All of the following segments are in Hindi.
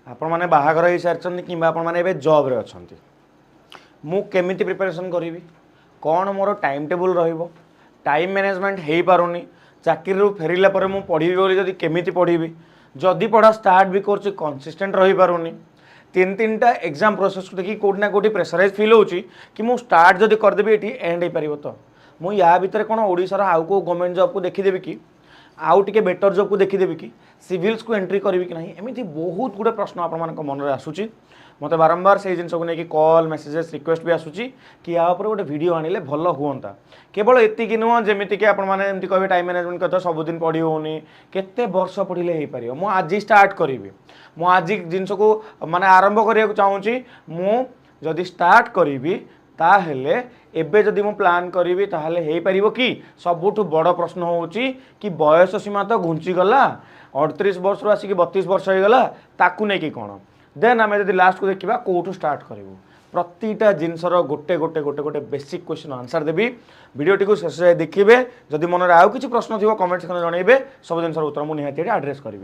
आपण मैंने बाहागर हो सारी कि आपने जॉब रे अच्छा मु केमिति प्रिपरेशन करी कौन मोर टाइम टेबुल रहिबो टाइम मैनेजमेंट हो पारुनी चाकरी फेरिला पर मु पढ़ी बोली केमिति पढ़ी जदि पढ़ा स्टार्ट भी कर कंसिस्टेंट रही पारुनी तीन तीन टा एग्जाम प्रोसेस को देखिए कौटना कौटी प्रेसराइज फिल होची कि मु स्टार्ट जदि करदेवी ये एंड हो पार तो मु या भितर कौन ओडिशार आउ को गवर्नमेंट जॉब को देखीदेवी कि आउ टे बेटर जॉब को देखीदेवी कि सिविल्स को एंट्री करी कि नहीं एमती बहुत गुटे प्रश्न आप मन में आसूची मत बारंबार से जिन को लेकिन कॉल मेसेजेस रिक्वेस्ट भी आसूची कि या गोटे वीडियो आनिले भल हुआ केवल एतिक नुह जमीक आपने कहे टाइम मैनेजमेंट कथ सबुदिन पढ़ी होनी केते वर्ष पढ़ले हो पार मु आज स्टार्ट करी मु आज जिनस को माने आरंभ करने चाहूँगी मु जदि स्टार्ट करी ताहेले एबे जदि मु प्लान करी ताहेले हो पार कि सबुठ बड़ प्रश्न होची कि बयस सीमा तो घुंची गला 38 वर्ष रू आसिक 32 वर्ष हो गला ताकू नहीं कि कौन देन आम जब लास्ट को देखा कौटू स्टार्ट करूँ प्रतिटा जिनसर गोटे गोटे गोटे गोटे बेसिक क्वेश्चन आंसर देवी वीडियोटी को शेष जाए देखिए जदि मन में आउ कि प्रश्न थी कमेंट सेक्शन जनइबे सब जिन उत्तर मुझे निहाती आड्रेस करी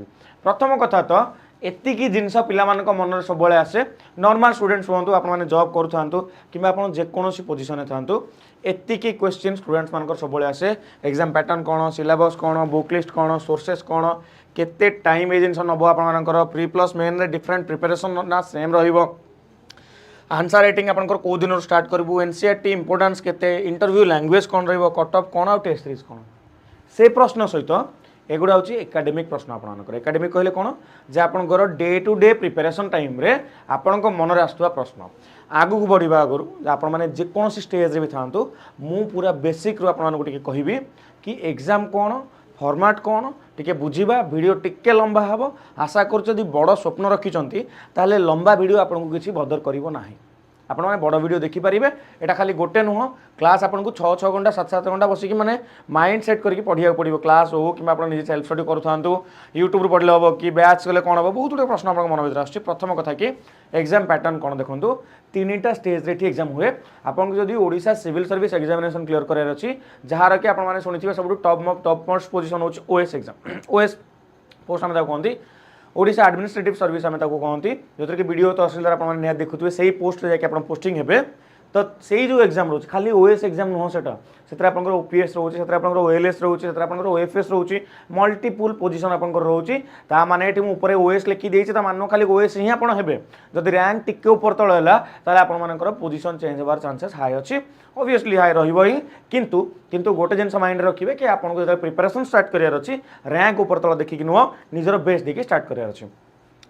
प्रथम कथा तो एतिकी जिनस पिला मन में सब आसे नॉर्मल स्टूडेंट्स हूँ आपने जॉब करूँ कि जेकोसी पोजिशन था एतिकी क्वेश्चन स्टूडेंट्स मान सब आसे एग्जाम पैटर्न कौन सिलेबस कौन बुक लिस्ट कौन सोर्सेस कौन केते टाइम ये जिन नब आपर प्री प्लस मेन रे डिफरेंट प्रिपरेशन ना सेम रहिबो आंसर राइटिंग आपनकर को दिन स्टार्ट करूँ एनसीईआरटी इंपोर्टेंस केते इंटरव्यू लैंग्वेज कौन रहिबो कट ऑफ कौन आ टेस्ट सीरीज कौन से प्रश्न सहित एगुड़ा हूँ एकाडेमिक प्रश्न आपनकर एकाडेमिक कहले कौन जे आपनकर day to day preparation time रे आपनक मन रे आसुवा प्रश्न आगु को बढ़िबा आगु आपण माने जेकोसी स्टेज रे भी थांतु मु पूरा बेसिक रू आपन टिके कहबी कि एग्जाम कौन फॉर्मेट कौन टिके बुझीबा वीडियो टिके लंबा हबो आशा कर बड़ स्वप्न रखिंट ताले लंबा वीडियो आपको किसी बदर करिवो नाही आपण माने बड़ वीडियो देखि पारिबे एटा खाली गोटे नुह क्लास आपको 6-6 घंटा 7-7 घंटा बसिक माने माइंड सेट करके पढ़िया पड़ो क्लास हो कि आप निजे सेल्फ स्टडी करूँ यूट्यूब पढ़ले हम कि बैच गले कौन हम बहुत गुटे प्रश्न आप मन भर आस प्रथम कथा कि एग्जाम पैटर्न कौन देखो तीन टा स्टेज रे एग्जाम हुए आपको जदि Odisha civil service examination clear करार अच्छी जार कि आपने शुणी सब टॉप मोस्ट पोजिशन हो ओएस एग्जाम ओएस पोस्ट आम कहते ओडिशा एडमिनिस्ट्रेटिव सर्विस आम कहते जो कि वीडियो तहसीलदार आपने देखुए से पोस्ट जाकि आप पोस्टिंग हे तो से जो एग्जाम रोचे खाली ओएस एग्जाम नुह से ओपीएस रोचे ओएलएस रोचे ओएफएस रोचे मल्टीपुल पोजिशन आपंकर रोचे माने ऊपर ओएस लिखी मान खाली ओएस ही आप जब रैंक टिके ऊपर तल है आपर पोजिशन चेंज होवार चांसेस हाई अच्छी ऑब्वियसली हाई रही किंतु किंतु गोटे जिन माइंड रखिए कि आपको जो प्रिपरेशन स्टार्ट करार अच्छी रैंक ऊपर तल देखिक नुह निजर बेस्ट देखिए स्टार्ट करार अच्छे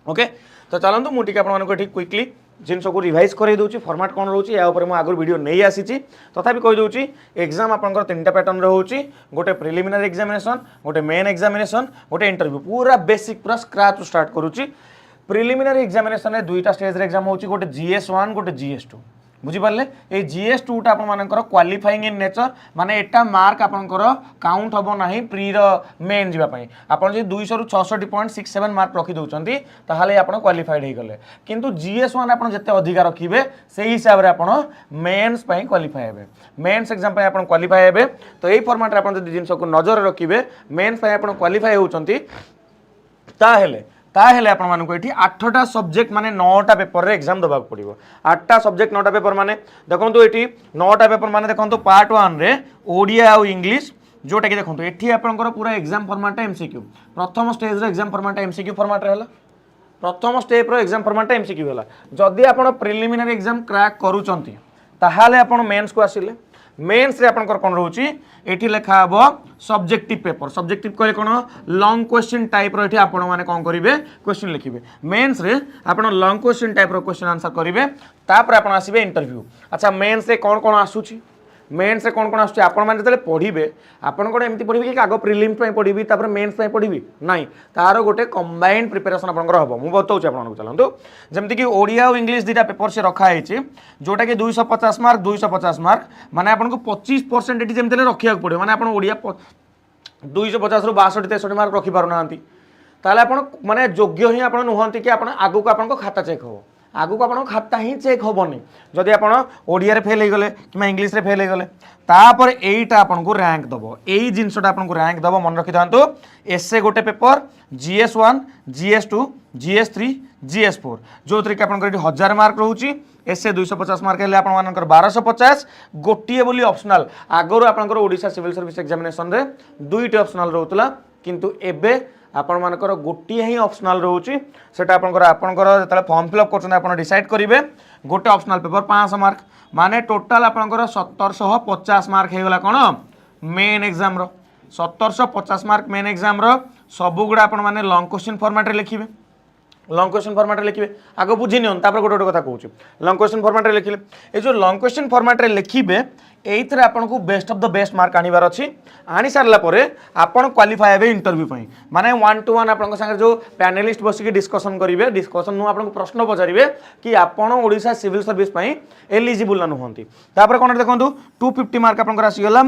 ओके तो चलतु मुझे आपको क्विकली जिन को रिवाइज कर दूसरी फॉर्मेट कौन रोचे या ऊपर मुझे आगुरी वीडियो नहीं आसी तथापि कहीदे एग्जाम आपंकर 3टा पैटर्न रोचे गोटे प्रिलिमिनरी एग्जामिनेशन गोटे मेन एग्जामिनेशन गोटे इंटरव्यू पूरा बेसिक पूरा स्क्रैच स्टार्ट करुच्ची प्रिलिमिनरी एग्जामिनेशन में 2टा स्टेज एग्जाम होची गोटे GS1 गोटे GS2 बुझिपारे ये GS2 टा आपंकर क्वालिफाइंग इन नेचर माने एटा मार्क आपंकर काउंट हम ना प्री मेन जावाई आप 200 ରୁ 66.67 मार्क रखी दौरान ताहले आप क्वालिफाइड हो गले किंतु GS1 आप जिते अधिका रखिए से हिसाब से आप मेन्स क्वालिफाई हे मेन्स एग्जाम आप क्वालिफाई हे तो यही फॉर्मेट आप जिन को नजर रखिए मेन्स आप क्वालिफाई होती ताहेले आपण मानक एठी 8टा सब्जेक्ट माने 9टा पेपर रे एग्जाम दबा पड़िबो 8टा सब्जेक्ट 9टा पेपर माने देखंतु एठी 9टा पेपर माने देखंतु पार्ट 1 रे ओडिया और इंग्लिश जोटा कि देखंतु एठी आपनकर पूरा एग्जाम फॉर्मेट एमसीक्यू प्रथम स्टेज रे एग्जाम फॉर्मेट एमसीक्यू फॉर्मेट रहला प्रथम स्टेप रो एग्जाम फॉर्मेट एमसीक्यू होला जदि आपण प्रिलिमिनरी एग्जाम क्रैक करूचंती ताहाले आपण मेंस को आसिले मेन्स रे आपनकर कोन रहउची एठी लेखा हबो सब्जेक्टिव पेपर सब्जेक्टिव कहले कोन लॉन्ग क्वेश्चन टाइप रो एठी आपण माने कोन करिवे क्वेश्चन लिखिबे मेन्स रे आपण लॉन्ग क्वेश्चन टाइप रो क्वेश्चन आंसर करिवे तापर आपण आसीबे इंटरव्यू अच्छा मेन्स रे कोन कोन आसुची मेन्स रे कोन कोन आसुची आपण माने जतले पढिबे आपण कोन एमती पढिबे कि आगो प्रिलिम्स पई पढिबी तापर मेन्स पई पढिबी नाही तारो गोटे कंबाइंड प्रिपरेशन आपनकर हबो मु बताउची आपण को चलंतु जेमति कि ओडिया और इंग्लिश दुटा पेपर से रखा है जोटा कि 250 मार्क 250 मार्क माने आपन को 25% एटी जेमति रखिया पड़े माने आपन ओडिया 250 ରୁ 62 63 मार्क रखि पारु नांती ताले आपन माने योग्य ही आपन नुहंती कि आपन आगु को आपन को खाता चेक हो आगु को आप खाता ही चेक हेनी जदि आप ओडिया फेल हो गले कि इंग्लीश रे फेल हो गले तापर एटा आपको रैंक दब यही जिनसटा आपको रैंक दब मन रखी था एसए गोटे paper GS1 GS2 GS3 GS4 जो थी आप 1000 मार्क रोचे एसए 250 मार्क है आप 1250 गोटे बोली ऑप्शनल आगुरी आपंकर ओडिशा सिविल सर्विस एग्जामिनेशन रे दुईटी ऑप्शनल रोला किंतु एबे आपण मानकर गोटे ही ऑप्शनल रोचे सेटा आपंकर जो फॉर्म फिलअप कर डिसाइड करेंगे गोटे ऑप्शनल पेपर 500 मार्क माने टोटाल आपंकर 1750 मार्क होगा कौन मेन एग्जाम रो 1750 मार्क मेन एग्जाम रो सबू गुड़ा आपण माने लॉन्ग क्वेश्चन फॉर्मेट रे लिखिबे लॉन्ग क्वेश्चन फॉर्मेट रे लिखिबे आगो बुझी नियन तापर गोटे गोटे कथा कहूँ लॉन्ग क्वेश्चन फॉर्मेट रे लिखिले ए जो लॉन्ग क्वेश्चन फॉर्मेट रे लिखिबे एइथरे आपनको best of the best mark आनिबार अछि आनी सारला परे आपण क्वालिफाई हेबे इंटरव्यू पई माने 1 to 1 आपनको संगे जो पैनलिस्ट बसिके डिस्कशन करिवे डिस्कशन नु आपनको प्रश्न पचारिवे कि आपण ओडिशा सिविल सर्विस पई एलिजिबल ना होंती तापर कोन देखंतु 250 मार्क आपनको आसी गला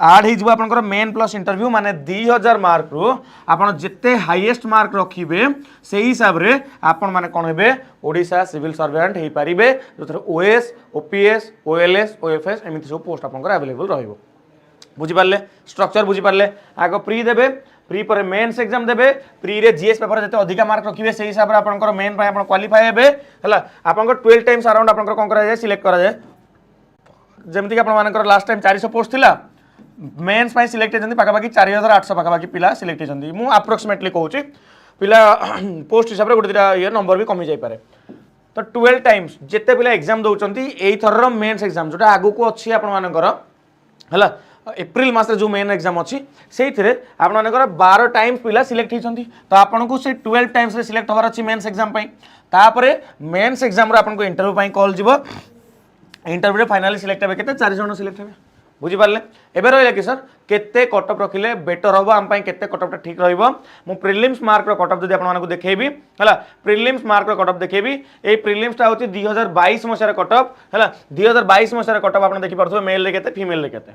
ऐड हि जबो आपनको मेन प्लस इंटरव्यू माने 2000 मार्क रो आपण जत्ते हाईएस्ट मार्क रखिबे सेही हिसाब रे आपण माने कोन हेबे ओडिशा सिविल सर्वेंट हे पारिबे जो ओएस ओपीएस ओएलएस ओएफएस एमिति सब पोस्ट आपनकर अवेलेबल रहिबो बुझी पारले स्ट्रक्चर बुझी पारले आगो प्री देबे प्री पर मेंस एग्जाम देबे प्री रे जीएस पेपर जते अधिका मार्क रखिबे सेही हिसाब रे आपनकर मेन पय आपन क्वालिफाई हेबे हला आपनकर 12 टाइम्स अराउंड आपनकर कोन करा जाय सिलेक्ट करा जाय जेमति कि आपन मानकर लास्ट टाइम 400 पोस्ट थिला मेंस पय सिलेक्ट हेजंती पाका बाकी 4800 पाका बाकी पिला सिलेक्ट हेजंती मु अप्रोक्सीमेटली कहूची पिला पोस्ट हिसाब रे गोटे दिटा ये नंबर भी कमी जाय पारे तो 12 टाइम्स जिते पिला एग्जाम दौरान यही थर मेन्स एग्जाम जोटा आगु को अच्छी आपंकर है एप्रिल मास जो मेन एग्जाम अच्छी से आपंकर 12 टाइम्स पिला सिलेक्ट होती तो आपन को से 12 टाइम्स सिलेक्ट होवार अच्छी मेन्स एग्जाम तापर मेन्स एग्जाम आपको इंटरव्यू कॉल जीव इंटरव्यू फाइनाली सिलेक्ट हे के 4 जन सिलेक्ट हे बुझीपारे एबे रहा कि सर केते कटअप रखिले बेटर हम आम केते कटअपटा ठीक रहिबो मु प्रिलिम्स मार्क रो कटअप जदि आपन देखेबी हला प्रिलिम्स मार्क रो कटअप देखेबी ए प्रिलिम्सटा होची 2022 मसिया कटअप हला 2022 मसिया कटअप आपन देखि परथो मेल ले केते फीमेल ले केते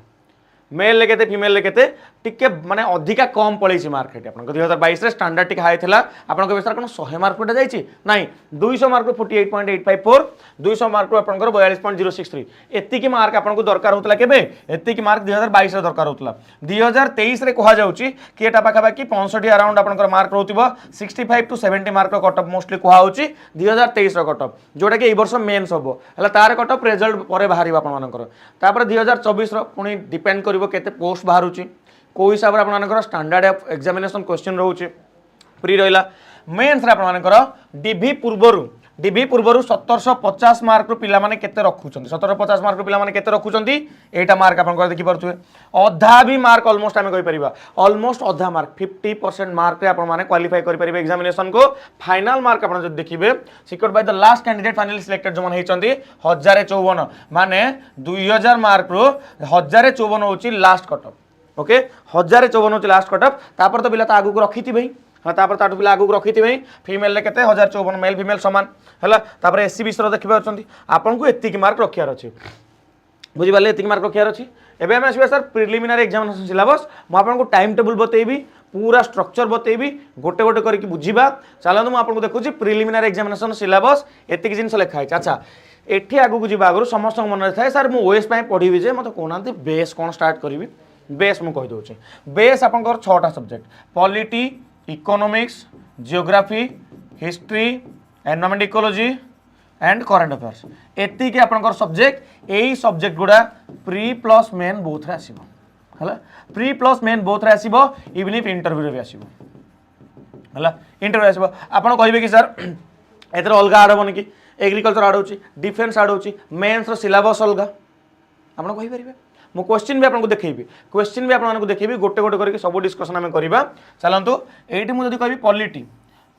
मेल ले केते फीमेल ले केते टिके माने अधिका कम पळैछि मार्क हेटी आपन 2022 रे स्टैंडर्ड टिक हाई थिला आपन बेसर कोन 100 मार्क पटा जाईछि नाही 200 मार्क 48.854 200 मार्क आपन 42.063 एति की मार्क आपन को दरकार होतला केबे एति की मार्क 2022 रे दरकार होतला 2023 रे कहा जाउछि कि एटा पाखा बाकी 65 अराउंड आपन मार्क रहउतिबो 65 to 70 मार्क रो कटअप मोस्टली कहा होछि 2023 रो कटअप जोटा कि ए वर्ष मेंस होबो हला तार कटअप रिजल्ट परे बाहरिबो आपन मानकर तापर 2024 रो पुनी डिपेंड करिवो केते पोस्ट बाहरुछि को हिसाब से आपनकर स्टैंडर्ड एग्जामिनेशन क्वेश्चन रोचे प्री रहा मेन्स रे आपनकर डीवी पूर्वर 1750 मार्क रो पिला माने केते रखुचंती 1750 मार्क रो पिला माने केते रखुचंती एटा मार्क आपनकर देखि परथुए अधा भी मार्क ऑलमोस्ट हमें कहि परिबा ऑलमोस्ट अधा मार्क 50% मार्क रे आपन माने क्वालिफाई करि परिबे एग्जामिनेशन को फाइनल मार्क आपन जब देखिबे secured by the last candidate finally selected जो माने हेचंती 1054 माने 2000 मार्क रो 1054 होची लास्ट कटअप ओके 1054 होची लास्ट कटअप तापर तो पिला त आगु को रखी थी भाई हाँ तापर ताटू पिला आगु रखी थी भाई फीमेल ले केते 1054 मेल फीमेल समान हैला तापर एससी बिसर देखि परछंती आपन को एतिकी मार्क रखियार अछि बुझि पाले एतिकी मार्क रखियार अछि एबे हम आसीबे सर प्रिलिमिनरी एग्जामिनेशन सिलेबस म आपन को टाइम टेबल बतेबी पूरा स्ट्रक्चर बतेबी गोटे गोटे करके बुझीबा चलंतु म आपन को देखुची प्रिलिमिनरी एग्जामिनेशन सिलेबस एतिकी जिंस लिखा है अच्छा एठी आगु को जिबा आगु समस्त मन थाए सर मु ओएस पय पढिबी जे मते कोनांती बेस कोन स्टार्ट करबी बेस मु कहि दोची बेस आपनकर 6टा subject polity economics geography history environment ecology and current affairs एति के आपनकर सब्जेक्ट एई सब्जेक्ट गुडा प्री प्लस मेन बोथ रे आसीबो हला प्री प्लस मेन बोथ रे आसीबो इवन इफ इंटरव्यू रे आसीबो हला इंटरव्यू आसीबो आपन कहिबे कि सर एतर अलगा आड बन कि एग्रीकल्चर आड होची डिफेंस आड होची मेंस रो सिलेबस अलगा आपन कहि परिबे मो क्वेश्चन भी आपको देखी क्वेश्चन भी आपको देखी गोटे गोटे करके सब डिस्कशन आम करवा चलतु ये मुझे कहि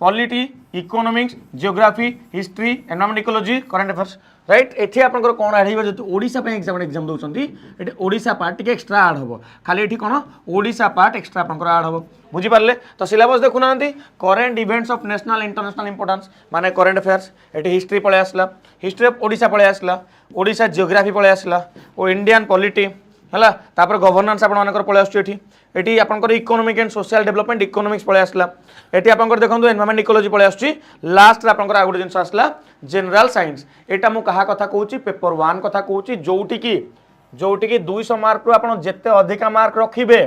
polity economics geography history environment ecology current affairs right एठी आपनकर कोन ऐड हेबो जति ओडिसा पे एग्जाम दोचंती एठी ओडिसा पार्ट टिके एक्स्ट्रा ऐड होबो खाली एठी कोन ओडिसा पार्ट एक्स्ट्रा आपनकर ऐड होबो बुझी पारले तो सिलेबस देखु नांती current events of national international importance माने करंट अफेयर्स एठी हिस्ट्री पळे आसला हिस्ट्री ऑफ ओडिसा पळे आसला ओडिसा जियोग्राफी पळे आसला ओ इंडियन पॉलिटी है तापर गवर्नेंस आपर पलि आसुच्छी एटी आपंकर economic and social development economics पलि आसला एटी आपंकर देखंतु एनवायरमेंट इकोलॉजी पलि आसुच्छी लास्ट रे आपंकर आ गुटे जिंस आसला जनरल साइंस एटा मु कहा कथा कहूची पेपर 1 कथा कहूची जोटी की 200 मार्क रु आपण जेते अधिका मार्क रखिबे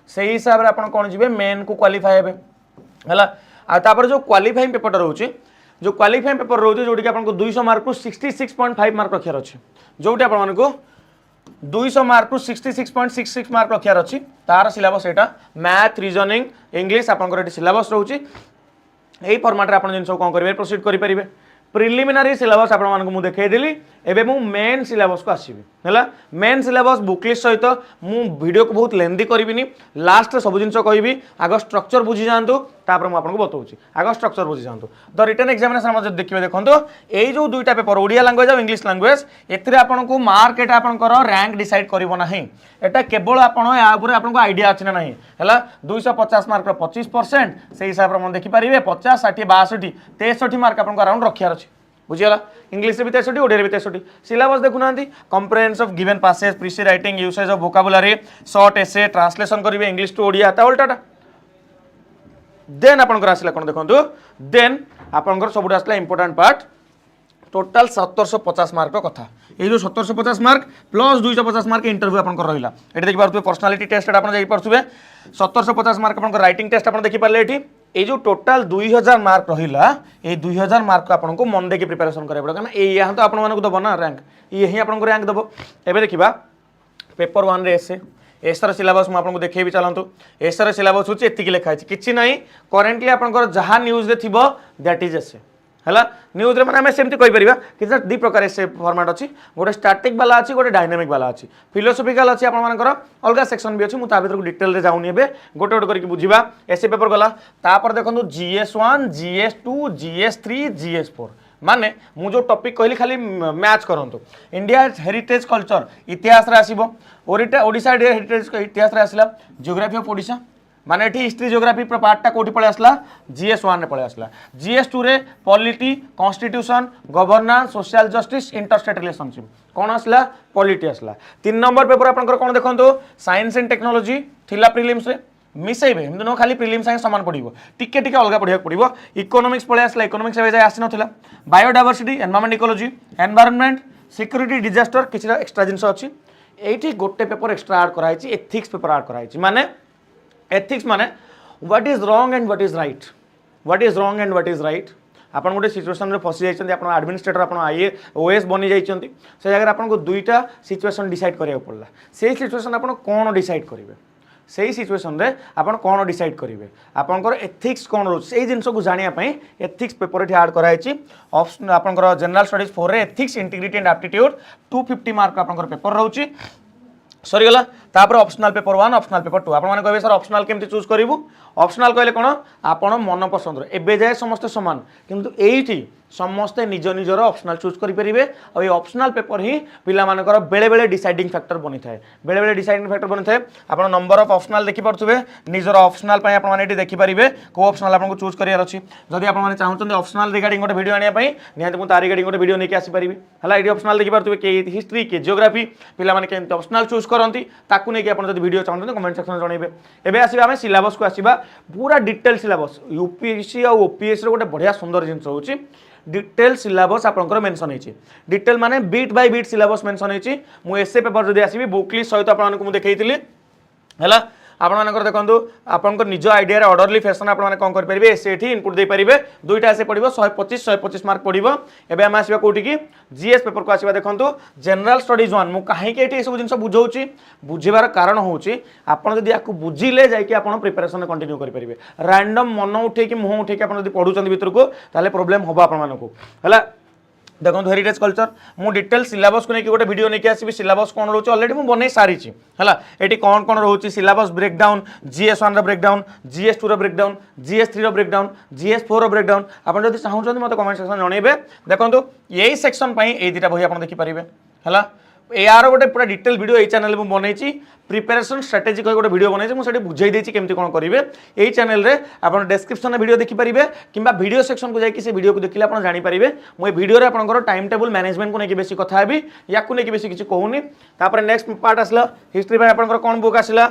सेही हिसाब रे आपण कोन जिवे मेन को क्वालिफाई हेबे हला आ तापर जो क्वालिफाइंग पेपर रहउची जो क्वालिफाइंग पेपर रहउची जोटी की आपण को 200 मार्क रु 66.5 मार्क रखियार अछि जोटी आपण मानको 200 मार्क रु 66.66 मार्क रखियार अछि तार सिलेबस एटा मैथ रीजनिंग इंग्लिश आपनकर एटी सिलेबस रहउची एई फॉर्मेट रे आपण जिंस कोन करिवे प्रोसीड करि परिबे प्रिलिमिनारी सिलेबस आपण मानको मु देखाई देली एबे मु मेन सिलेबस को आसीबी हैला मेन सिलेबस बुकलिस्ट सहित मु वीडियो को बहुत लेंदी करिबिनी लास्ट सब जिंस कहबी आग स्ट्रक्चर बुझी जांतु तापर मु आपनको बताउची आग स्ट्रक्चर बुझी जांतु द रिटन एग्जामिनेशन हम जब देखिबे देखंतु एई जो दुईटा पेपर ओडिया लैंग्वेज और इंग्लिश लैंग्वेज एथिरे आपनको मार्क एटा आपनकर रैंक डिसाइड करिवो नाही एटा केवल आपण या ऊपर आपनको आईडिया अछि ना नाही हैला 250 मार्क रो 25% से हिसाब रे मन देखि परिबे 50 60 62 63 मार्क आपनको अराउंड रखियार अछि बुझियला इंग्लिश रे भी 63 ओडिया रे भी 63 सिलेबस देखु नांती comprehensive given passage precis writing usage of vocabulary short essay translation करिवे इंग्लिश टू ओडिया ता उल्टाटा देन आपनकर आसला कोन देखंतु देन आपनकर सबुट आसला इंपोर्टेंट पार्ट टोटल 1750 मार्क कथा ये जो 1750 मार्क प्लस 250 मार्क इंटरव्यू आपनकर रहिला एठी देखि पारथुबे पर्सनालिटी टेस्ट एटा आपन जाई पारथुबे 1750 मार्क आपनकर राइटिंग टेस्ट आपन देखि पारले एठी ये जो टोटल 2000 मार्क रहिला ए 2000 मार्क को आपन को मन देके प्रिपरेशन करे पड़ो कारण ए यहां तो आपन मानको दबो ना रैंक यही आपन को रैंक दबो एबे देखिबा पेपर 1 रे एसे एसर सिलेबस मु आपन को देखै भी चलंतु एसर सिलेबस होची एतिकी लेखा छै किछि नाही करेंटली आपनकर जहां न्यूज रे थिबो दैट इज एसे हैला न्यूज रे माने हमें सेमति कहि परिबा कि दी प्रकार से फॉर्मेट अछि गोटे स्टैटिक वाला अछि गोटे डायनामिक वाला अछि फिलोसॉफिकल अछि आपन मानकर अलगा सेक्शन भी अछि मु ता भीतर को डिटेल रे जाउनी हेबे गोटे गोटे करके बुझिबा एसे पेपर गला तापर देखंतु जीएस1 जीएस2 जीएस3 जीएस4 माने मु जो टॉपिक कहली खाली मैच करंतु इंडिया हेरिटेज कल्चर इतिहास रे आसीबो ओडिशा हेरिटेज इतिहास रे आसला जियोग्राफी ऑफ ओडिशा माने एठी हिस्ट्री जियोग्राफी पार्टटा कोठी पळे आसला जीएस1 रे पळे आसला जीएस2 रे polity constitution governance social justice interstate relationship कोन आसला पॉलिटी आसला 3 नंबर पेपर आपनकर कोन देखंतो साइंस एंड टेक्नोलॉजी थिला प्रीलिम्स रे मिसेबे हम दोनो खाली प्रीलिम्स साइंस समान पडिबो टिके टिके अलगा पढिया पडिबो इकोनॉमिक्स पळे आसला इकोनॉमिक्स एबे जाय आसी नथिला biodiversity environment ecology environment security disaster किछरा एक्स्ट्रा जिंस अछि एठी गोटे पेपर एक्स्ट्रा ऐड कराइछि एथिक्स पेपर ऐड कराइछि माने एथिक्स माने what is wrong and what is right what is wrong and what is right आपन गोटे सिचुएशन रे फसी जाइछन्ती आपन एडमिनिस्ट्रेटर आपन आईए ओएस बनि जाइछन्ती से जगह आपन को दुईटा सिचुएशन डिसाइड करिया पड़ला से सिचुएशन आपन कोन डिसाइड करिवे सेही सिचुएशन रे आपन कोन डिसाइड करिवे आपनकर एथिक्स कोन रो सेही जिंस को जानिया पई एथिक्स पेपर रे ऐड कराइछि ऑप्शन आपनकर जनरल स्टडीज 4 रे ethics integrity and aptitude 250 mark आपनकर पेपर रहउछि सरी गला तापर ऑप्शनल पेपर 1 ऑप्शनल पेपर 2 आपण माने कहबे सर ऑप्शनल केमति चूज करिवु ऑप्शनल कहले कोन आपण मन पसंद रे एबे जाय समस्त समान किंतु एइठी समस्ते निज निजर ऑप्शनल चूज करि परिबे और ये ऑप्शनल पेपर ही पिला मानकर बेले बेले डिसाइडिंग फैक्टर बनि थाए बेले बेले डिसाइडिंग फैक्टर बनि थाए आपण नंबर ऑफ ऑप्शनल देखि परथुबे निजर ऑप्शनल पय आपण माने एठी देखि परिबे को ऑप्शनल आपण को चूज करियार अछि जदि आपण माने चाहउछन ऑप्शनल रिगार्डिंग गोटे वीडियो आनिया पय निहाते मु तारि रिगार्डिंग गोटे वीडियो नेके आसी परिबे हला एठी ऑप्शनल देखि परथुबे के हिस्ट्री के जियोग्राफी पिला माने केमति ऑप्शनल चूज करंती ताकू नेके आपण जदि वीडियो चाहउछन कमेंट सेक्शन जणैबे एबे आसीबा हमें सिलेबस को आसीबा पूरा डिटेल सिलेबस यूपीएससी और ओपीएससी रे गोटे बढ़िया सुंदर जिंस होउची डिटेल सिलेबस आपनकर मेंशन हेछि डिटेल माने bit by bit syllabus mention हेछि मु एसए पेपर जदि आसीबी बुक लिस्ट सहित आपन को मु देखेइतिली हैला आपण मानकर देखंतु आपनकर निज आईडिया रे ऑर्डरली फैशन आपण माने कोन कर परिबे एसए एठी इनपुट दे परिबे दुईटा एसए पडिबो 125 मार्क पडिबो एबे हम आसीबा कोठी की जीएस पेपर को आसीबा देखंतु जनरल स्टडीज 1 मु काहे के एठी सब जिंस बुझौची बुझिबार कारण होउची आपण जदि याकू बुझिले जाय कि आपण प्रिपरेशन कंटिन्यू कर परिबे रैंडम मन उठे कि मुह उठे कि आपण जदि पढुचंदी भीतर को ताले प्रॉब्लम होबा आपण मानको हैला देखो हेरिटेज कल्चर मु डिटेल सिलेबस को नहीं गोटे वीडियो नहीं आसबि सिलेबस कौन रोचे ऑलरेडी मु बनै सारी है ये कौन कौन रोचे सिलेबस ब्रेकडाउन जीएस1 ब्रेकडाउन जीएस2 ब्रेकडाउन जीएस3 ब्रेकडाउन जीएस4 ब्रेकडाउन आपन जदि चाहउछन मते कमेंट सेक्शन जणैबे देखंतु यही सेक्शन पई ए दिटा बही आपन देखि परिबे हला यार गोटे पूरा डिटेल वीडियो ये चैनल में बनई प्रिपेरेसन स्ट्रेटेजी कह गोटे वीडियो बनई मुझे बुझे देती केमती कौन करेंगे यही चैनल रे आप डिस्क्रिप्शन में वीडियो देखिपारे कि वीडियो सेक्शन को जाकि से वीडियो को देखिले आप जानीपारे मुझे वीडियो आपंकर टाइम टेबल मैनेजमेंट को लेकिन बेसी कथा भी या बेसी किसी कहूनी नेक्स्ट पार्ट आसला हिस्ट्री में आपंकर कौन बुक आसला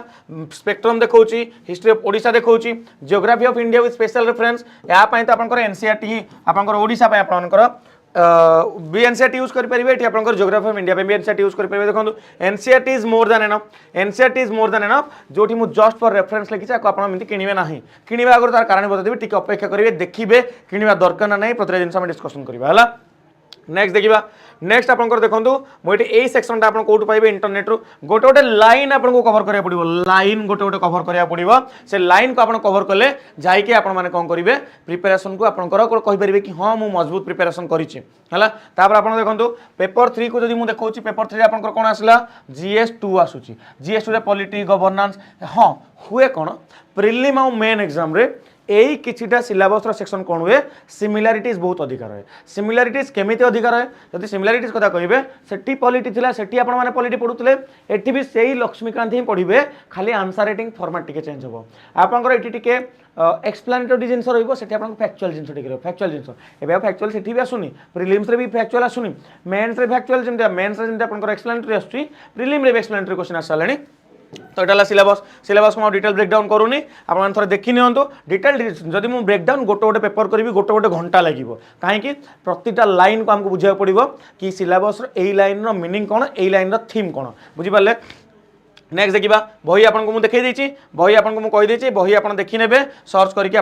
स्पेक्ट्रम देखा हिस्ट्री ऑफ ओडिशा देखा geography of India with special reference यहाँ तो आपंकर एनसीईआरटी आपंकर ओडिशा आपंकर भी एनसीईआरटी यूज करेंगे ये आप जियोग्राफी ऑफ इंडिया भी एनसीईआरटी यूज करेंगे देखो NCERT is more then enough NCERT is more then enough जो मुझे जस्ट फॉर रेफरेंस लिखी आपड़ी किणवे ना किणवे आगे तार कारण बतादेवी टी अपेक्षा करेंगे देखिए किणवा दरकार ना नहीं प्रति जिन डिस्कसन करवा नेक्स्ट देखा नेक्स्ट आपंकर देखो मुझे यही सेक्शनटा आप कौट पाइबे इंटरनेट रु गोटे गोटे लाइन आपको कवर करा पड़ो लाइन गोटे गोटे कवर करा पड़ो से लाइन को आप कवर कले जाइए आप कौन करेंगे प्रिपेरेसन को आपंकर कहींपर कि हाँ मुझे मजबूत प्रिपेरेसन करें आप देखो पेपर 3 को जब मुझे देखा पेपर 3 आप कौन आसला GS2 आसूसी GS2 पॉलिटी गवर्नेंस हाँ हुए कौन प्रिलिम और मेन एग्जाम रे यही किछिटा सिलेबस सेक्शन कौन हुए सिमिलारिटीज बहुत अधिक रहे सिमिलारिटीज केमिति अधिक रहे जब सिमिलारिटीज कथा कहे सेठी पॉलिटी थिला सेठी आपण माने पॉलिटी पढुतले एठी भी सेही लक्ष्मीकांत ही पढ़िबे खाली आंसर राइटिंग फॉर्मेट टिके चेंज हो आपनकर एठी टिके एक्सप्लेनेटरी जिनस रहिबो सेठी आपन फैक्चुअल जिनस टिके फैक्चुअल जिनस एबे फैक्चुअल सेठी भी आसुनी प्रिलिम्स रे भी फैक्चुअल आसुनी मेंस रे फैक्चुअल जेमते मेंस रे जेमते आपनकर एक्सप्लेनेटरी आसुची प्रिलिम रे भी एक्सप्लेनेटरी क्वेश्चन आसलानी तो यहाँ सिलेबस सिलेबस को डिटेल ब्रेकडाउन करूनी आप थोड़े देखी नियंतु डिटेल जदि मुझे ब्रेकडाउन गोटे गोटे पेपर करी गोटे गोटे घंटा लगे कहीं प्रतिटा लाइन को आमको बुझा पड़ो कि सिलेबस यही लाइन मीनिंग कौन यही लाइन थीम कौन बुझिपारे नेक्स्ट देखा बही आपको मुझे देखी बही आपको कहीदे बही आप देखने सर्च करके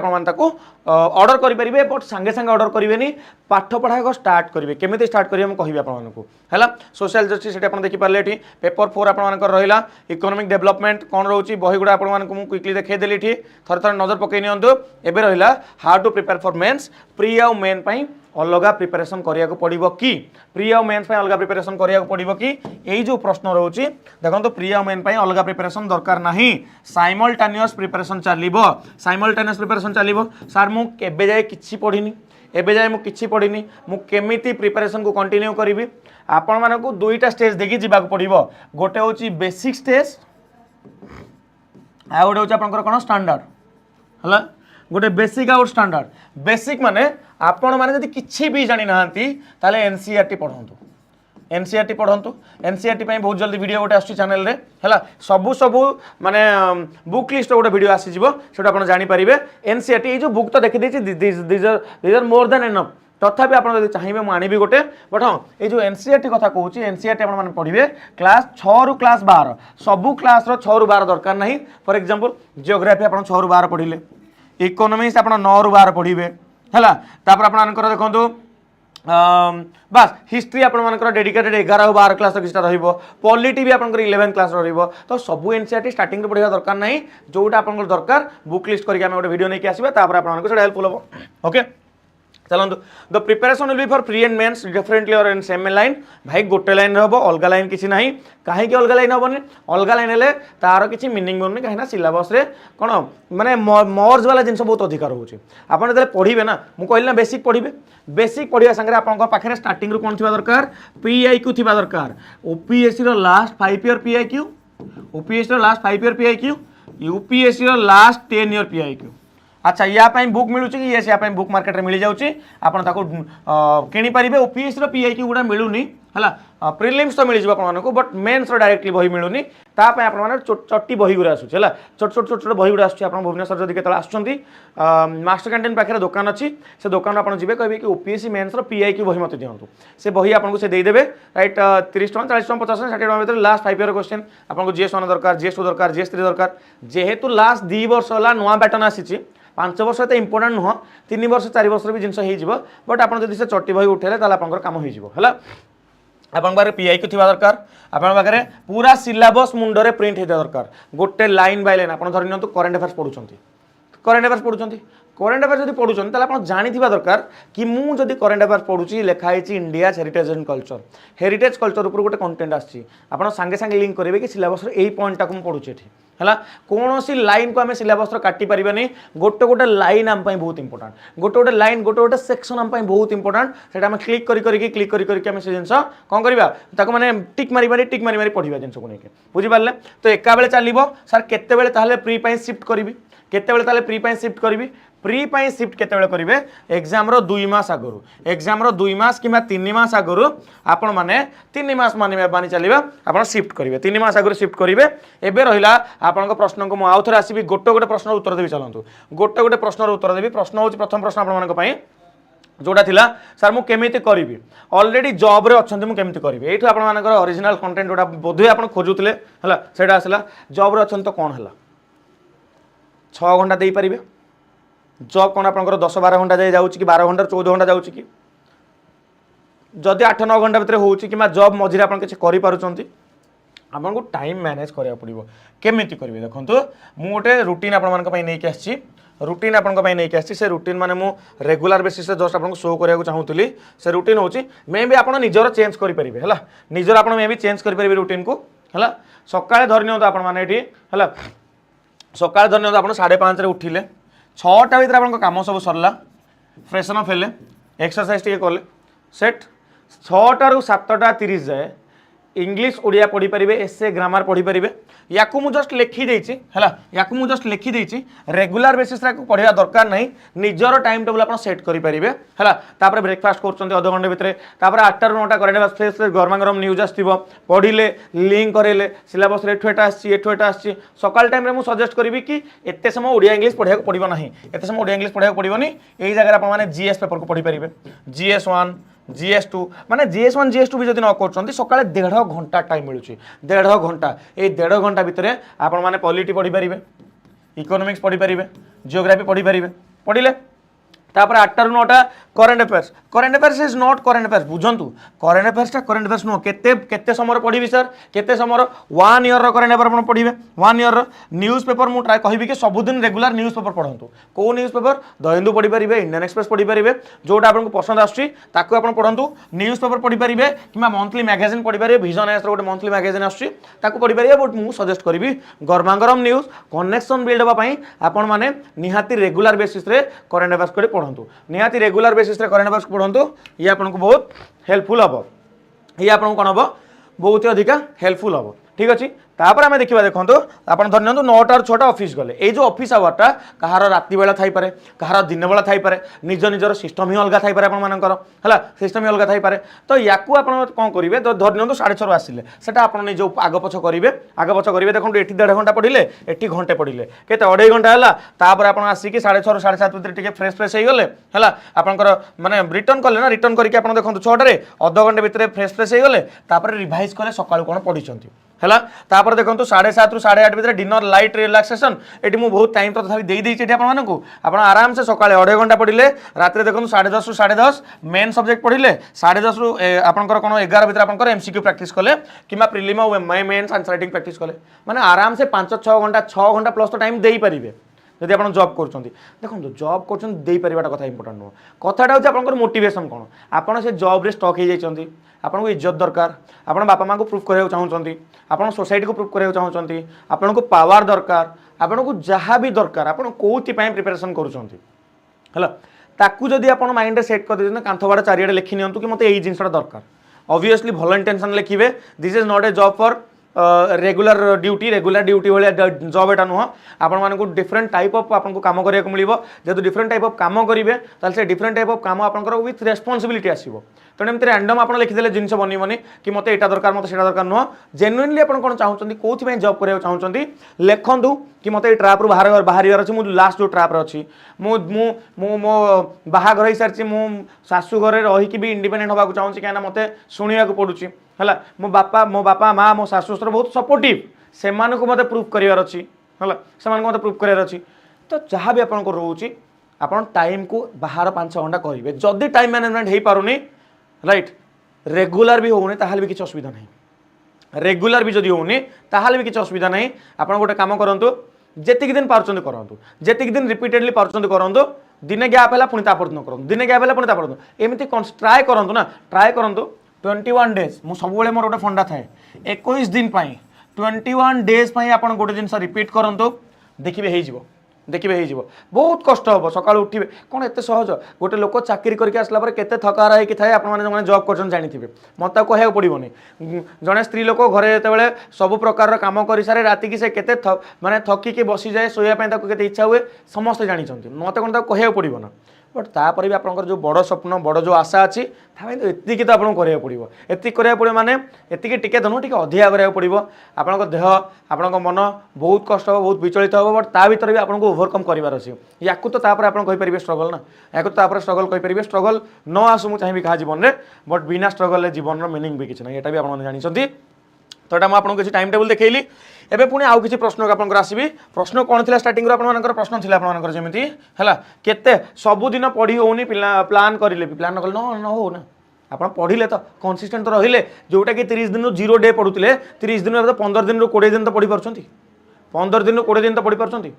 ऑर्डर करेंगे बट सांगे सांगे ऑर्डर करेंगे पाठ पढ़ा स्टार्ट करेंगे केमी स्टार्ट करेंगे मुझे आपको है सोशल जस्टिस आप देखिपारे ये पेपर 4 आपर रहा इकोनॉमिक डेवलपमेंट कौन रोचे बही गुड़ा आपको क्विकली देखीदेली थे थोड़े नजर पकई नियंतु एबे रहा how to prepare for mains pre आउ मेन पाई अलग प्रिपेरेसन करिया पड़ो कि प्री आउ मेन्स अलग प्रिपेरेसन करिया पड़ो कि यही जो प्रश्न रोचे देखो प्री आउ मेन अलग प्रिपेरेसन दरकार नहीं साइमल्टेनियस प्रिपेरेसन चलो साइमल्टेनियस प्रिपेरेसन चलो सार मुझे जाए कि पढ़ी एबे जाए मुझे पढ़ी मुझे प्रिपेरेसन को कंटिन्यू करी आपण मानक दुईटा स्टेज देखी जावाक पड़ो गोटे हूँ बेसिक स्टेज आ गोटे हूँ कौन स्टैंडर्ड है गोटे बेसिक आउट स्टैंडर्ड बेसिक माने आपण माने जदि किछि भी जानि नाहंती ताले एनसीईआरटी पढंतु एनसीईआरटी पढंतु एनसीईआरटी पई बहुत जल्दी वीडियो गोटे आछि चैनल रे हला सबु माने बुक लिस्ट गोटे वीडियो आसी जिवो सेटा आपण जानि परिबे एनसीईआरटी जो बुक तो देखि देछि this are more then enough तथापि आप चाहिए मुझे आनी गोटे बट हाँ ये जो एनसीईआरटी कथा कहूँ एनसीईआरटी आप पढ़े क्लास 6 रु क्लास 12 सबू क्लास 6 रु 12 दरकार नहीं फॉर एग्जांपल जियोग्राफी आप 6 रु 12 पढ़िले इकोनॉमिक्स आप 9 रु 12 पढ़े है आपंकर देखो बस हिस्ट्री आपर डेडिकेटेड 11 और 12 क्लास किसी पॉलिटी भी आपर 11 क्लास तो सब एनसीईआरटी स्टार्टिंग पढ़ा दरकार नहीं जोटा आप दरकार बुक लिस्ट करके गोटे वीडियो नहीं आसवा हेल्पफुल हम ओके चलते the preparation will be for pre and mains differently और इन सेम लाइन भाई गोटे लाइन हम अलग लाइन किसी ना कहीं अलग लाइन हेनी अलग लाइन हेले तार किसी मीनिंग बनूनी कहीं सिलेबस रे कौन माने मर्ज वाला जिन बहुत अधिक रोचे आपड़ जो पढ़े ना मुझे कहली बेसिक पढ़े बेसिक पढ़ा सागर आपखे स्टार्टिंग कौन थी दरकार PIQ थी दरकार OPSC last 5 year PIQ OPSC last 5 year PIQ UPSC last 10 year PIQ अच्छा या बुक मिलूँ कि ये या बुक मार्केट में मिल जाऊँगी आपको किनीपारे ओपीएससी PIQ गुड़ा मिलूनी है प्रिलिम्स तो मिल जाए बट मेन्स डायरेक्टली बही मिलूनी ताप चट्टी बही गुरा आसूँ है छोट छोट छोट छोट बही गुड़ा आस भुवनेश्वर जब केतला मास्टर कैंटीन पाखे दुकान अच्छी से दुकान आप जी कहे कि ओपीएससी मेन्स PIQ बही मत दिंतु से बही आपको से देदेवे राइट 30 टଙ୍କା 40 टଙ୍କା 50 टଙ୍କା 60 टଙ୍କା भर लास्ट 5 ईयर क्वेश्चन आपको GS1 दरकार GS2 दरकार GS3 दरकार जेहेतु लास्ट 2 वर्ष है नुआ पैटर्न आसी 5 वर्ष तो इंपोर्टाट नुह 3 वर्ष 4 वर्ष भी जिनस हो बट आप से चट्टी बही उठेले आप कम हो आपन पाखे PIQ थी दरकार आपन पाखे पूरा सिलेबस मुंडरे प्रिंट होता दरकार गोटे लाइन बाय लाइन आप धरी नियंतु करेंट अफेयर्स पढ़ुंट करेंट अफेयर्स पढ़ुंट करेंट अफेयर्स जब पढ़ुंट आप जानी दरकार कि मुझे करेंट अफेयर्स पढ़ुची लिखाई इंडिया हेरिटेज एंड कल्चर उपर गोटे कंटेंट आसी आप सांगे सांगे लिंक करेंगे कि सिलेबस यही पॉइंटा को पढ़ुचे है कौन सी लाइन को आम सिलेबस काटी पारे गोटे गोटे लाइन आम बहुत इंपोर्टाट गोटे गोटे लाइन गोटे गोटे सेक्शन आम बहुत इंपोर्टाट से आम क्लिक क्लिक आम से जिन कौन करवा मैंने टिक मारी पढ़ा जिन को लेकिन बुझिपारे तो एका बेले चलो सार केते प्री शिफ्ट करी केते प्री शिफ्ट करी प्री शिफ्ट केते करेंगे एग्जाम रो 2 मास आगु एग्जाम रो 2 मास कि 3 मास आगु आपण मैंने 3 मास मानी चलिए आप शिफ्ट करेंगे 3 मास आगु शिफ्ट करेंगे एवं रहा आपण प्रश्न को मुझे आउ थे आसवि गोटे गोटे प्रश्न उत्तर देवी चलतु गोटे गोटे प्रश्न उत्तर देवी प्रश्न हूँ प्रथम प्रश्न आपण जोटा थिला सर मु केमिति करिवि ऑलरेडी जॉब रे अछंती मु केमिति करिवि एठु आपण मानकर ओरिजिनल कंटेंट जोटा बोधे आपण खोजुतले हला सेटा आसला जॉब रे अछंत कोन हला 6 घंटा देई परिबे जॉब कौन आप 10-12 घंटा जाए जाऊँ कि 12 घंटा 14 घंटा जाऊँ कि जदि 8-9 घंटा भितर हो जॉब मझे आप आपको टाइम मैनेज करा पड़ो केमिति करेंगे देखो मुझे गोटे रुटीन आपकी रुटीन आपको से रुटीन माने मु रेगुलर बेसिस जस्ट आपको शो करा चाहूँगी से रुटीन हूँ मे भी आप निजर चेंज करेंगे है निजर आप मे भी चेंज करेंगे रुटीन को है सकाଳେ धरी नियंतु आपण माने एठी है सकाଳେ धरी नियंतु आप 5:30 उठिले 6टा भितर आप कम सब सरला फ्रेशन अफ हेले एक्सरसाइज टे कले सेट 6टा रू 7:30 जाए इंग्लिश ओडिया पढ़ी पारे एसे ग्रामर पढ़ी पारे या जस्ट लिखी देछि है या जस्ट लिखि देछि रेगुलर बेसिस पढ़ा दरकार नहीं निजर टाइम टेबल आप सेट करेंगे है ब्रेकफास्ट कर अध घंटे भितर 8टा रू 9टा करेंट फ्रेश गरम गरम न्यूज आसो पढ़िले लिंक करेले सिलेबस एठुटा आसी सकाल टाइम मुझे सजेस्ट करी कि एत समय ओडिया इंग्लिश पढ़ा पड़ो ना एत समय ओडिया इंग्लिश पढ़ा पड़ोनी यही जगह आप जीएस पेपर को पढ़ी पारे GS1 GS2 माने GS1 GS2 भी जदि न कर सकाଳେ 1.5 घंटा टाइम मिलूँ 1.5 घंटा ये 1.5 घंटा भितर आपण माने पॉलिटी पढ़ी पारे इकोनॉमिक्स पढ़ी पारे जियोग्राफी पढ़ी पारे पढ़िले तापर 8टा रू 9टा current affairs is not current affairs बुझंतु करेंट अफेयर्स नुह केते समय पढ़ी सर केते समय 1 ईयर रो करेंट अफेयर पढ़े 1 ईयर न्यूज पेपर मुझे ट्राए कहि कि सबुदिन रेगुलर न्यूज पेपर पढ़ंतु को न्यूज पेपर द हिंदू पढ़ी पारे इंडियन एक्सप्रेस पढ़ी पारे जोटा आपको पसंद आसको आप पढ़ंतु न्यूज पेपर पढ़ी पारे कि मंथली मैगजीन पढ़ी पारे विजन एस गोटे मंथली मैगजीन आसको पढ़ी पारे बट मुझे सजेस्ट करी गरमागरम न्यूज कनेक्शन बिल्ड होगापी आपण मैंने निहाती रेगुलर बेसिस करेंट अफेयर्स को पढ़ंतु निहाती रेगुलर बेसिस करेंट अफेयर्स पढ़ंतु ये आपको बहुत हेल्पफुल हम ये आपको कौन हम बहुत ही अधिका हेल्पफुल हम ठीक अच्छे तापर आम देखा देखो आप धर नि 9टा रू 6टा ऑफिस गले ये जो ऑफिस आवरटा कहार राति बेला थाई पारे कहार दिन बेला थाई पारे निज निजर सिस्टम ही अलग थाई पारे आपनकर है सिस्टम ही अलग थाई पारे तो या कौन करेंगे तो धर नि 6:30 आसिले सेटा आप निज आग पछ करेंगे देखो ये 1.5 घंटा पढ़िले ये घंटे पढ़िले के 2.5 घंटा है तापर आप आसिक 6:30 रू 7:30 भितर फ्रेश फ्रेश हो गले है आपंकर माने रिटर्न कले ना रिटर्न करके आप देखो 6टारे अध घंटे भितर फ्रेश फ्रेश हो गले तापर रिवाइज कले सकाळु कोन पढ़ी है तापर देखो 7:30 रू 8:30 भितर डिनर लाइट रिलैक्सेशन ये मुझे बहुत टाइम तो तथापि दे देती आप आराम से सकाଳେ 2.5 घंटा पढ़िले रात देखो 10:30 रू 10:30 मेन सब्जेक्ट पढ़िले 10:30 रू आपंकर कौन 11 भितर आप MCQ प्रैक्टिस कले कि prelim mains answer writing practice कले माने आराम से 5-6 घंटा 6 घंटा प्लस तो टाइम दे पारे जब आप जॉब कर देखो जॉब कर कथा इंपोर्टाट नुह कथाटा हूँ आप मोटिवेशन कौन आपड़ से जॉब रे स्टक हो जाती आपको इज्जत दरकार आप बापा माँ को प्रूफ कराया चाहते आप सोसाइटी को प्रूफ कराया चाहते आपको पावर दरकार आपको जहाँ भी दरकार आप कौन प्रिपेरेसन करूँ जदि आप माइंड रे सेट कर दे कांथ बाड़ चारिड़े लिखि नि कि मतलब यही जिनसा दरकार ऑब्वियसली भल इंटेंशन लिखिए this is not a job for regular duty Bhaya job एटा नुह आपको डिफरेंट टाइप ऑफ आपको काम करिया को मिलिबो जेतु डिफरेंट टाइप ऑफ काम करेंगे ताल से डिफरेंट टाइप ऑफ काम आपंकर विथ रेस्पॉन्सिबिलिटी आसीबो तेणु एमती रैंडम आप लिखिदे जिन बनबनी कि मत यहाँ दरकार मत सेटा दरकार नुह जेन्युइनली आप कौन चाहते कौन जॉब करा चाहते लिखु कि मत ट्राप रू बाहर अच्छी मुझे लास्ट जो ट्राप अच्छी मो बाहाघर हो सारी मो शाशु घरे रहीकि भी इंडिपेंडेंट होगा चाहूँगी कहीं मत शुणा पड़ुची है मो बापा माँ मो शाशु ससुर बहुत सपोर्टिव से मत प्रूफ करार अच्छी है से मत प्रूफ करार अच्छी तो जहाँ भी आपको रोचे आप टाइम को बाहर 5 घंटा करेंगे जदि टाइम मैनेजमेंट हो पारुनी राइट रेगुलर भी होनी ताहले भी किसी असुविधा नहीं रेगुलर भी जदि होनी ताहले भी किसी असुविधा नहीं आप गोटे काम करूँ जेतिक दिन पार्चंत करूँ जेतिक दिन रिपीटेडली पार्चंत करूँ दिने गैप है पुणी तापर दिन करूँ दिने गैप है पुणी तापर दिन एमती ट्राए करूँ ना ट्राए करूँ 21 डेज मु सब मोर गोटे फंडा थाए 21 दिन 21 डेज आप गोटे जिन रिपीट करूँ देखिए देखिए बहुत कष्ट हम सका उठे कौन एत सहज गोटे लोक चाकरी करके आसला केते थकार होगी थाए आपने जॉब कर जानी मत कह पड़ोनी जड़े स्त्री लोक घरे जो सब प्रकार कम कर सारे राति की से केते माने थकिकी बसी जाए शोया इच्छा हुए समस्ते जानते मत कौन कह पड़ो ना बट तापर भी आपंकर जो बड़ स्वप्न बड़ जो आशा अच्छी एति तो आपको कराया पड़ो एति कराया पड़ो माने एति टिके धनु टिके अधिका कराया पड़ो आपंक देह आपंक मन बहुत कष्ट हो बहुत विचलित हो बट ता भीतर भी आपको ओवरकम करार अच्छे या तो आपरे स्ट्रगल ना या तो स्ट्रगल कहींपर स्ट्रगल न आसू मुझे चाहिए क्या जीवन में बट बिना स्ट्रगल जीवन मीनिंग भी किसी ना यहाँ भी आप जानते तो ये मुझे किसी टाइम टेबल देखली एबे पुणी आउ किसी प्रश्न को आसबि प्रश्न कौन थी स्टार्टिंग प्रश्न थी जमी है केते सबुदिन पढ़ी होनी प्लान करेंगे प्लान न न हो ना आप पढ़ले तो कंसिस्टेंट तो रहिले जोटा कि 30 दिन 0 डे पढ़ुले 30 दिन तो 15 दिन 20 दिन तो पढ़ी पार्टी 15 दिन 20 दिन तो पढ़ी पार्टी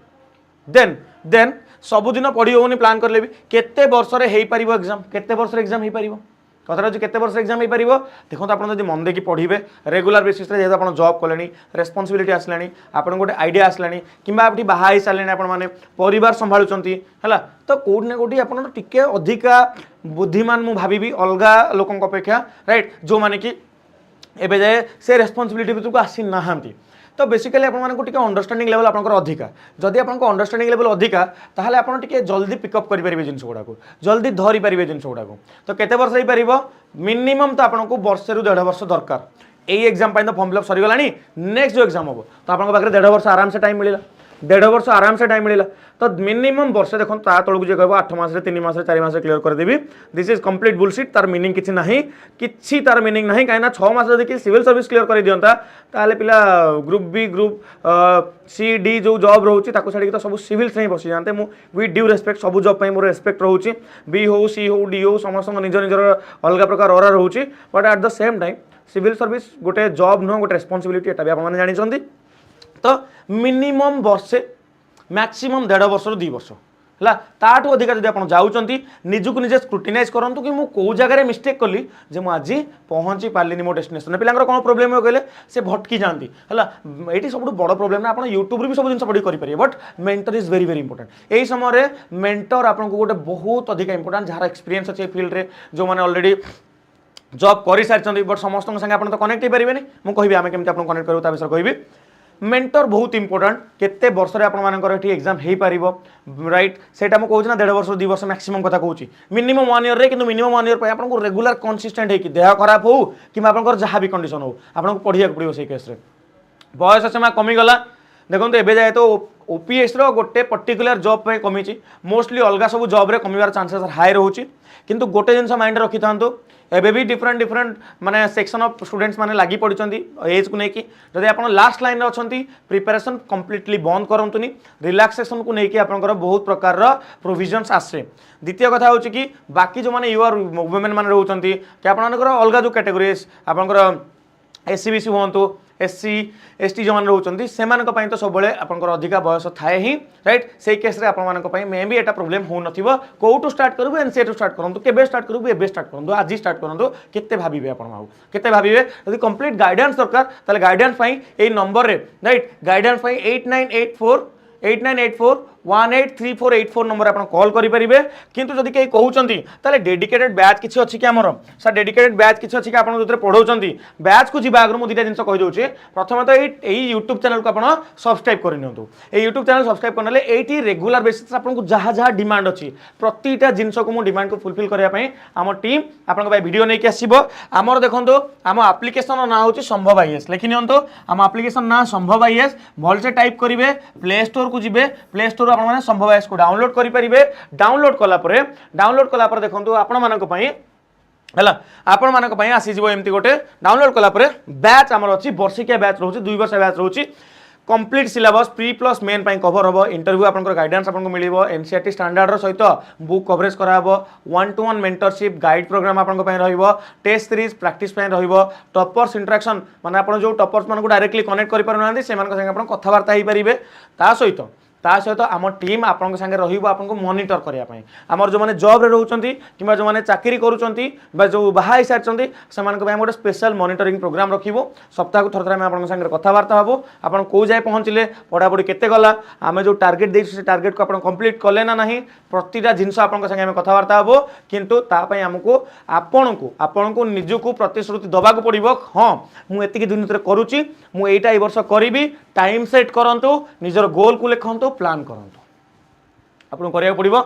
देन देन सबुदिन पढ़ी होनी प्लान करेंगे भी केते वर्ष एग्जाम केते वर्ष एग्जाम हो पार कथा हूँ केते वर्ष एग्जाम हो पार देखो आप मन देखिए पढ़े रेगुलर बेसिस जेहतु आप जॉब कले रेस्पॉन्सिबिलिटी आसला आपन गोटे आइडिया आसला कि बाहा सारे आपने परिवार संभालुंट है तो कौट ना कौटी आप अधिका बुद्धिमान मुझे भावी अलग लोकों अपेक्षा राइट जो मैंने कि एबे जाए से रेस्पॉन्सिबिलिटी भर को आसी ना तो बेसिकली आपको अंडरस्टैंडिंग लेवल आपंकर अधिका जदि आपको अंडरस्टैंडिंग लेवल अधिका ताहले आपन टिके जल्दी पिकअप करेंगे जिन गुड़ा को जल्दी धरी पारे जिन गुड़ा को तो केते वर्ष हो पार मिनिमम तो आपको वर्षे रु 1.5 वर्ष दरकार यही एग्जाम तो फॉर्म फिलअप सरीगला नेक्स्ट जो एग्जाम हम तो आपको पाखे 1.5 वर्ष आराम से टाइम मिला 1.5 वर्ष आराम से टाइम मिला तो मिनिमम वर्षे देखो ता तलू जो कह 8 मास 3 मास 4 मास क्लियर करदेवी दिस इज कंप्लीट बुलशिट तार मीनिंग किसी ना कि तार मीनिंग ना कहीं 6 मास जब सिविल सर्विस क्लियर कर दिंता ताले पिला group B group C D जो जॉब रोचे छाड़ी तो सब सिविल्स ही बसी जाते विथ ड्यू रेस्पेक्ट सब जॉब मोर रेस्पेक्ट रोचे बी हो सी हो डी हो समस्त निज निजर अलग प्रकार अरा रोचे but at the same time civil service गोटे जॉब नुह गोटे रेस्पॉन्सिबिलिटी एटा भी आपने जानते तो मिनिमम वर्षे मैक्सिमम 1.5 वर्ष 2 वर्ष है ताठू अधिक जब आप जाऊँच निजक निजे स्क्रुटिनाइज करूँ कि मुझे जगह मिस्टेक कली जे मुझे पहुँची पार्ली मो डेस्टिनेशन पिला कौन प्रोब्लेम हो कहले से भटकी जाती है ये सब बड़ प्रोब्लेम ना आप यूट्यूब भी सब जिन पढ़ी करेंगे but mentor is very very important यही समय मेंटर आपको गोटे बहुत अधिक इंपोर्टेंट जार एक्सपीरियंस अच्छे फिल्ड में जो मैंने ऑलरेडी जॉब कर सारी बट समस्त संगे आप कनेक्ट हो पारे मुझे कहि आम केमी आपको कनेक्ट करूँ विषय कहि मेंटर बहुत इंपोर्टेंट केते वर्ष आपंकर एग्जाम हो पार राइट से मुझे कहूँ 1.5 वर्ष 2 वर्ष मैक्सिमम कथा कहूँ मिनिमम 1 ईयर कि मिनिमम 1 ईयर आपको रेगुलर कंसिस्टेंट होगी देह खराब हो कि आपंकर जहाँ भी कंडीशन हो आपको पढ़िया पड़ो से केस बयस सीमा कमीगला देखो एवं जाए तो ओपीएस गोटे पर्टिकुलर जॉब पे कमी मोस्टली अलग सब जॉब रे कमिवार चांसेस हाई रोचे किंतु गोटे जिन माइंड रखी था एबे भी डिफरेंट डिफरेंट माने सेक्शन ऑफ स्टूडेंट्स माने लागि पड़ी एज को लेकिन जब आप लास्ट लाइन अच्छा प्रिपेरेसन कंप्लीटली बंद करंतुनी रिलैक्सेशन को लेकिन आपंकर बहुत प्रकार प्रोविजन्स आसे द्वितीय कथा हो कि बाकी जो माने यूआर वुमेन माने रहउछंती कि आपनकर अलग जो कैटेगोरीज आपंकर एससीबीसी हूँ एससी एसटी जो मैंने रोचे से तो सब आपंकर अधिका बयस थाए ही राइट से केस आप मे भी एटा प्रोब्लेम हो नथिबो कोठू स्टार्ट करूँ एनसीए टू स्टार्ट करूँ केबे स्टार्ट करूँ एबे स्टार्ट करूँ आज स्टार्ट करूँ केते भाविबे आपण आउ केते भाविबे यदि कंप्लीट गाइडेंस दरकार ताले गाइडेंस पई एई नंबर रे राइट गाइडेंस पई 8984 नंबर आप कॉल करेंगे किंतु जदि कहीं कहते डेडिकेटेड बैच किसी अच्छी कि आमर सर डेडिकेटेड बैच किसी अच्छी कि आप जो पढ़ाऊँ बैच को जी आगे मुझे 2टा जिन कहीदे प्रथम तो यही यूट्यूब चैनल को आप सब्सक्राइब करनी यूट्यूब चैनल सब्सक्राइब करने ये रेगुलर बेसिस आपको जहाँ जहाँ डिमांड अच्छी प्रतिटा जिन को मुझे डिमांड को फुलफिल करने आम टीम आप वीडियो नहीं आसब आमर देखो आम आप्लिकेसन ना हूँ संभव आईएएस लिखि नियंतु आम आप्लिकेसन ना संभव आईएएस भलसे टाइप करेंगे प्ले स्टोर को जी प्ले स्टोर आप संभव आईएएस को डाउनलोड करेंगे डाउनलोड कलापर देखो आपण मानक आसीज एमती गोटे डाउनलोड कलापर बैच आमर अच्छी वर्षिकिया बैच रोचे 2 वर्ष बैच रोचे complete syllabus pre plus main cover हम इंटरव्यू आपंकर गाइडेंस आपको मिल एनसीईआरटी स्टैंडर्ड सहित बुक कवरेज कराब 1-to-1 मेंटरशिप गाइड प्रोग्राम आपको test series practice toppers interaction माने आप जो टॉपर्स मान डायरेक्टली कनेक्ट कर कथबार्ता हो पारे ता सहित ता सहित आम टीम आपन संगे रहिबो आपनको मॉनिटर करिया पई हमर जो माने जॉब रे रहउचंती किबा जो माने चाकरी करूचंती बा जो बाहा हिसार चंती समान को गोटे स्पेशल मॉनिटरिंग प्रोग्राम रखिबो सप्ताह को थोर थोर हम आपन संगे कथावार्ता हबो आपन को जाय पहुंचले पढ़ापढ़ी केते गला आमे जो टार्गेट देइ से टार्गेट को आपन कंप्लीट कले ना नहीं प्रतिटा जिनस आपन संगे हम कथावार्ता हबो किंतु ता पई हमको आपन को निजको प्रतिश्रुति दबा को पड़िबो हां मु एतिकी दिन भीतर करूची मु एटा ए वर्ष करिवि टाइम सेट करंतु निजर गोल को लिखंतु प्लान करंतु आपन करिया पड़िबो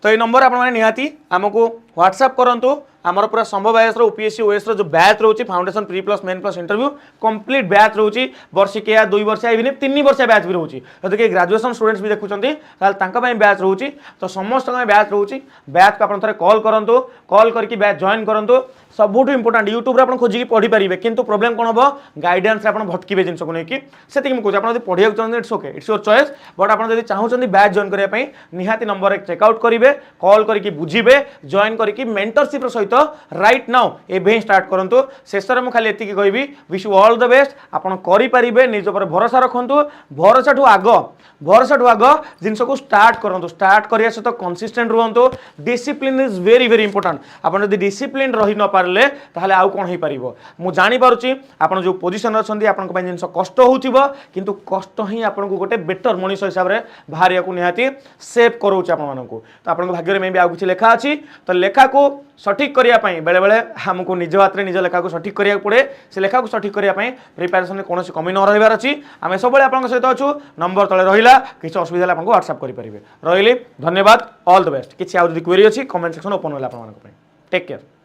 तो ये नंबर आपन माने निहाती हमको व्हाट्सएप करंतु आमर पूरा संभव आईएएस ओपीएससी ओएस जो बैच रोची foundation pre plus main plus interview complete batch रोची वर्षिकिया 2 वर्ष इवन 3 वर्ष बैच भी रोची जदि ग्रेजुएशन स्टूडेंट्स भी देखुचंती ताल तांका पई बैच रोची तो समस्त बैच रोची बैच को आपन थरे कॉल करंतु कॉल करके बैच जॉइन करंतु सबुठ इंपोर्टेंट यूट्यूब रे आपन खोजी पढ़ी पारिबे किंतु प्रॉब्लम कोन हबो गाइडेंस रे आपन भटकीबे जिंस को नै कि सेति कि आपन जदि पढ़िया चाहते it's okay it's your choice but आपन जदि चाहउचंती बैच जॉइन करिया पई निहाती नंबर एक चेकआउट करिवे कॉल करके बुझिबे जॉइन करके मेंटरशिप रो सहित राइट नाउ एबे स्टार्ट करंतु शेषर मु खाली एति कि कहबी wish you all the best आपन करि पारिबे निज पर भरोसा रखंतु भरोसा ठू आग जिनस को स्टार्ट करंतु स्टार्ट करिया सहित कंसिस्टेंट रहंतु discipline is very very important आपन जदि डिसिप्लिन रहि न पारले ताहले आउ कोन हे पारिबो मु जानि पारुची आपन जो पोजीशन अछंती आपन को पय जिनस कष्ट होउथिबो किंतु कष्ट ही आपन को गोटे बेटर मनीष हिसाब रे भारिया को निहाती सेव करूची आपन मानको तो आपन को भाग्य रे मे भी आ कुछ लेखा अछि तो लेखा को सठिक करिया पई बेले बेले हमको निज हाथ रे निज लेखा को सठिक करिया पड़े से लेखा को सठिक करिया पई प्रिपरेशन में कोनोसी कमी न रहिबार अछि आमे सबले आपन सहित अछु नंबर तळे रहिला किछ असुविधा आपन को व्हाट्सएप करि परिबे रहिली धन्यवाद ऑल द बेस्ट किछ आ जदि क्वेरी अछि कमेंट सेक्शन ओपन होला आपन मानको पई टेक केयर।